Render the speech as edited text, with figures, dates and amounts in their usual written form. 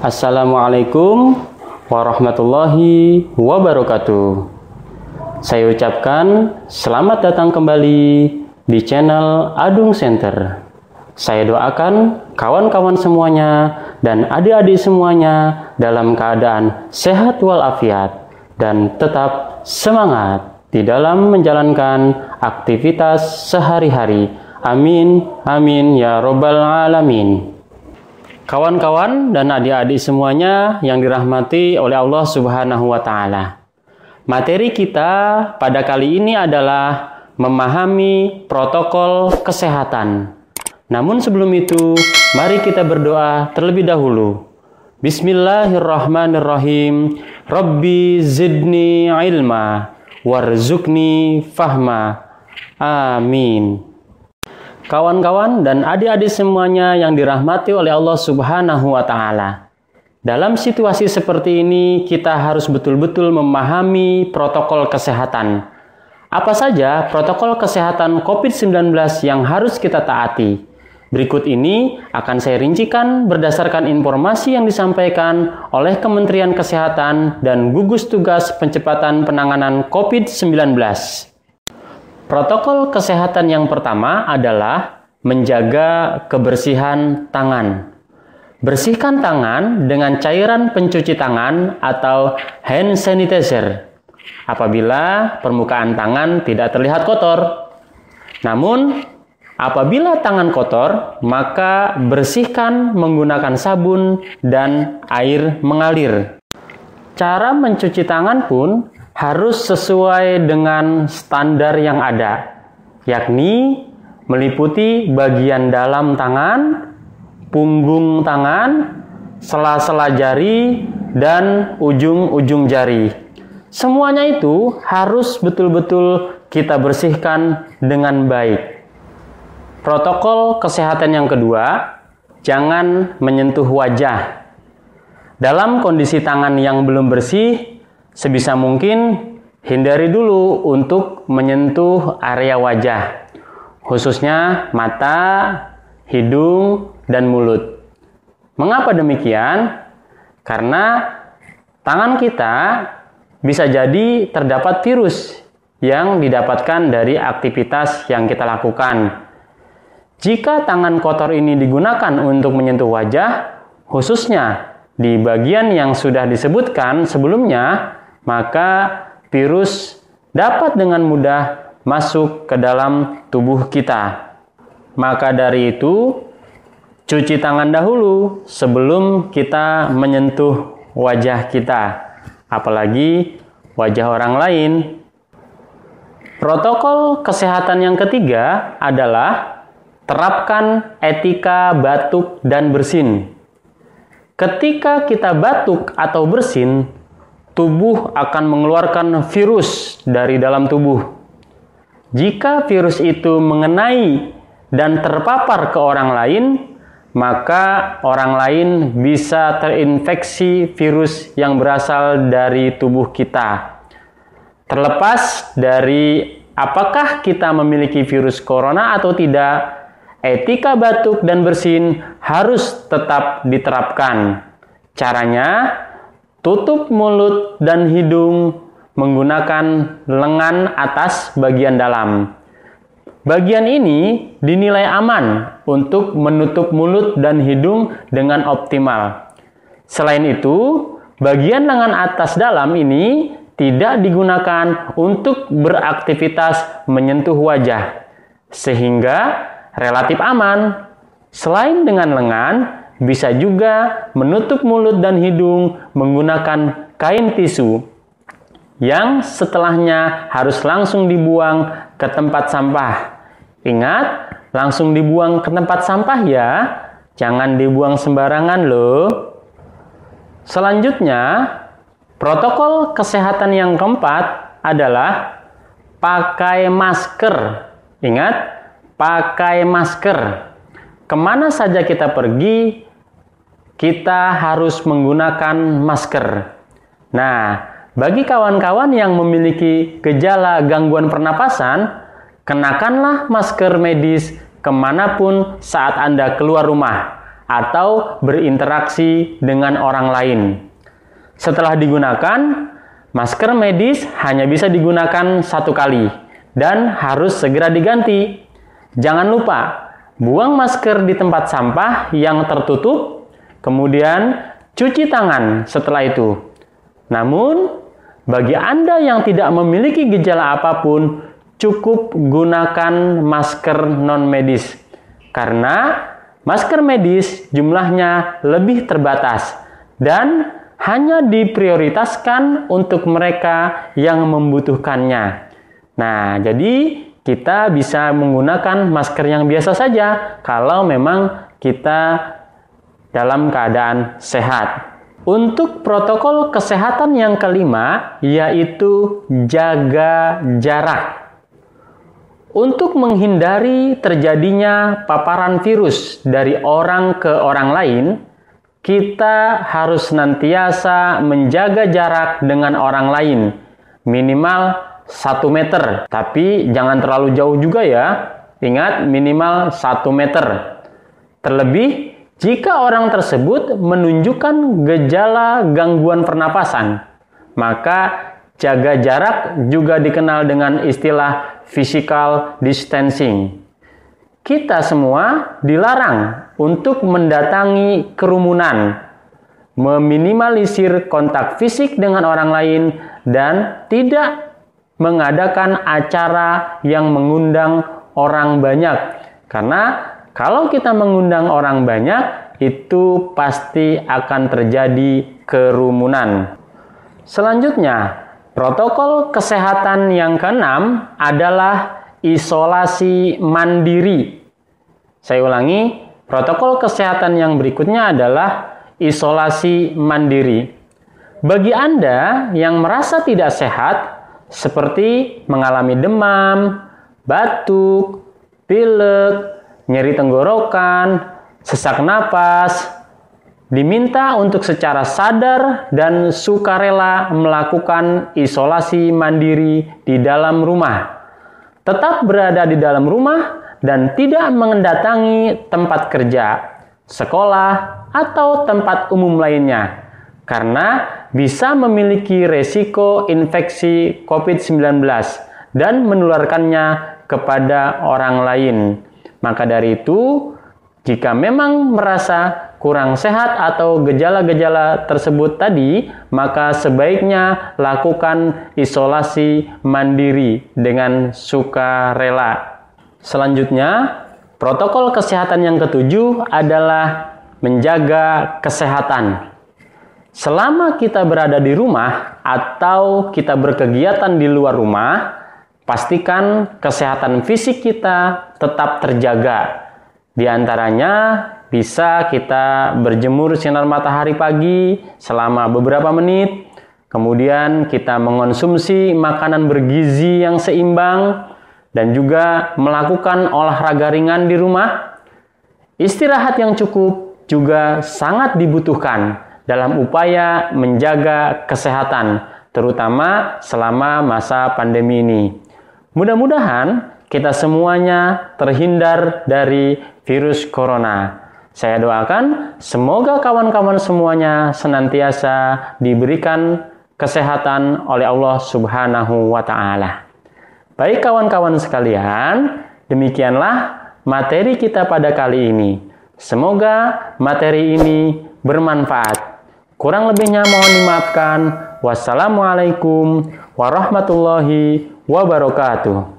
Assalamualaikum warahmatullahi wabarakatuh. Saya ucapkan selamat datang kembali di channel Adung Center. Saya doakan kawan-kawan semuanya dan adik-adik semuanya dalam keadaan sehat walafiat dan tetap semangat di dalam menjalankan aktivitas sehari-hari. Amin, amin ya robbal alamin. Kawan-kawan dan adik-adik semuanya yang dirahmati oleh Allah Subhanahu wa Ta'ala. Materi kita pada kali ini adalah memahami protokol kesehatan. Namun sebelum itu, mari kita berdoa terlebih dahulu. Bismillahirrahmanirrahim. Rabbi zidni ilma warzuqni fahma. Amin. Kawan-kawan dan adik-adik semuanya yang dirahmati oleh Allah Subhanahu wa Ta'ala. Dalam situasi seperti ini, kita harus betul-betul memahami protokol kesehatan. Apa saja protokol kesehatan COVID-19 yang harus kita taati? Berikut ini akan saya rincikan berdasarkan informasi yang disampaikan oleh Kementerian Kesehatan dan Gugus Tugas Percepatan Penanganan COVID-19. Protokol kesehatan yang pertama adalah menjaga kebersihan tangan. Bersihkan tangan dengan cairan pencuci tangan atau hand sanitizer apabila permukaan tangan tidak terlihat kotor. Namun, apabila tangan kotor, maka bersihkan menggunakan sabun dan air mengalir. Cara mencuci tangan pun harus sesuai dengan standar yang ada, yakni meliputi bagian dalam tangan, punggung tangan, sela-sela jari, dan ujung-ujung jari. Semuanya itu harus betul-betul kita bersihkan dengan baik. Protokol kesehatan yang kedua, jangan menyentuh wajah. Dalam kondisi tangan yang belum bersih, sebisa mungkin hindari dulu untuk menyentuh area wajah, khususnya mata, hidung, dan mulut. Mengapa demikian? Karena tangan kita bisa jadi terdapat virus yang didapatkan dari aktivitas yang kita lakukan. Jika tangan kotor ini digunakan untuk menyentuh wajah, khususnya di bagian yang sudah disebutkan sebelumnya, maka virus dapat dengan mudah masuk ke dalam tubuh kita. Maka dari itu, cuci tangan dahulu sebelum kita menyentuh wajah kita, apalagi wajah orang lain. Protokol kesehatan yang ketiga adalah terapkan etika batuk dan bersin. Ketika kita batuk atau bersin, tubuh akan mengeluarkan virus dari dalam tubuh. Jika virus itu mengenai dan terpapar ke orang lain, maka orang lain bisa terinfeksi virus yang berasal dari tubuh kita. Terlepas dari apakah kita memiliki virus corona atau tidak, etika batuk dan bersin harus tetap diterapkan. Caranya, tutup mulut dan hidung menggunakan lengan atas bagian dalam. Bagian ini dinilai aman untuk menutup mulut dan hidung dengan optimal. Selain itu, bagian lengan atas dalam ini tidak digunakan untuk beraktivitas menyentuh wajah, sehingga relatif aman. Selain dengan lengan, bisa juga menutup mulut dan hidung menggunakan kain tisu yang setelahnya harus langsung dibuang ke tempat sampah. Ingat, langsung dibuang ke tempat sampah ya, jangan dibuang sembarangan loh. Selanjutnya, protokol kesehatan yang keempat adalah pakai masker. Ingat, pakai masker. Kemana saja kita pergi, kita harus menggunakan masker. Nah, bagi kawan-kawan yang memiliki gejala gangguan pernapasan, kenakanlah masker medis kemanapun saat Anda keluar rumah. atau berinteraksi dengan orang lain. Setelah digunakan, masker medis hanya bisa digunakan 1 kali dan harus segera diganti. Jangan lupa, buang masker di tempat sampah yang tertutup, kemudian cuci tangan setelah itu. Namun, bagi Anda yang tidak memiliki gejala apapun, cukup gunakan masker non-medis. Karena masker medis jumlahnya lebih terbatas dan hanya diprioritaskan untuk mereka yang membutuhkannya. Nah, jadi kita bisa menggunakan masker yang biasa saja kalau memang kita dalam keadaan sehat. Untuk protokol kesehatan yang kelima, yaitu jaga jarak. Untuk menghindari terjadinya paparan virus dari orang ke orang lain, kita harus senantiasa menjaga jarak dengan orang lain, minimal 1 meter. Tapi jangan terlalu jauh juga ya. Ingat, minimal 1 meter. Terlebih, jika orang tersebut menunjukkan gejala gangguan pernapasan, maka jaga jarak juga dikenal dengan istilah physical distancing. Kita semua dilarang untuk mendatangi kerumunan, meminimalisir kontak fisik dengan orang lain, dan tidak mengadakan acara yang mengundang orang banyak. Karena kalau kita mengundang orang banyak, itu pasti akan terjadi kerumunan. Selanjutnya, protokol kesehatan yang keenam adalah isolasi mandiri. Saya ulangi, protokol kesehatan yang berikutnya adalah isolasi mandiri. Bagi Anda yang merasa tidak sehat, seperti mengalami demam, batuk, pilek, nyeri tenggorokan, sesak napas, diminta untuk secara sadar dan sukarela melakukan isolasi mandiri di dalam rumah. Tetap berada di dalam rumah dan tidak mendatangi tempat kerja, sekolah, atau tempat umum lainnya, karena bisa memiliki resiko infeksi COVID-19 dan menularkannya kepada orang lain. Maka dari itu, jika memang merasa kurang sehat atau gejala-gejala tersebut tadi, maka sebaiknya lakukan isolasi mandiri dengan sukarela. Selanjutnya, protokol kesehatan yang ketujuh adalah menjaga kesehatan. Selama kita berada di rumah atau kita berkegiatan di luar rumah, pastikan kesehatan fisik kita tetap terjaga. Di antaranya bisa kita berjemur sinar matahari pagi selama beberapa menit, kemudian kita mengonsumsi makanan bergizi yang seimbang, dan juga melakukan olahraga ringan di rumah. Istirahat yang cukup juga sangat dibutuhkan dalam upaya menjaga kesehatan, terutama selama masa pandemi ini. Mudah-mudahan kita semuanya terhindar dari virus corona. Saya doakan semoga kawan-kawan semuanya senantiasa diberikan kesehatan oleh Allah Subhanahu wa Ta'ala. Baik kawan-kawan sekalian, demikianlah materi kita pada kali ini. Semoga materi ini bermanfaat. Kurang lebihnya mohon dimaafkan. Wassalamualaikum warahmatullahi wabarakatuh.